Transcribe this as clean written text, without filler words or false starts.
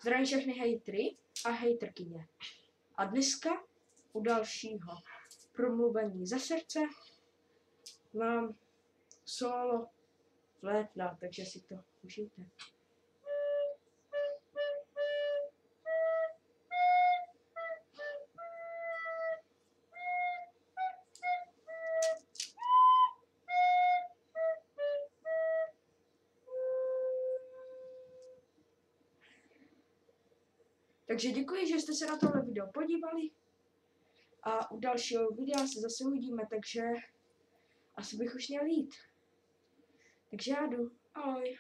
Zdravím všechny hejtry a hejtrkyně. A dneska u dalšího promluvení ze srdce mám solo flétna, takže si to užijte. Takže děkuji, že jste se na tohle video podívali a u dalšího videa se zase uvidíme, takže asi bych už měl jít. Takže já jdu. Ahoj.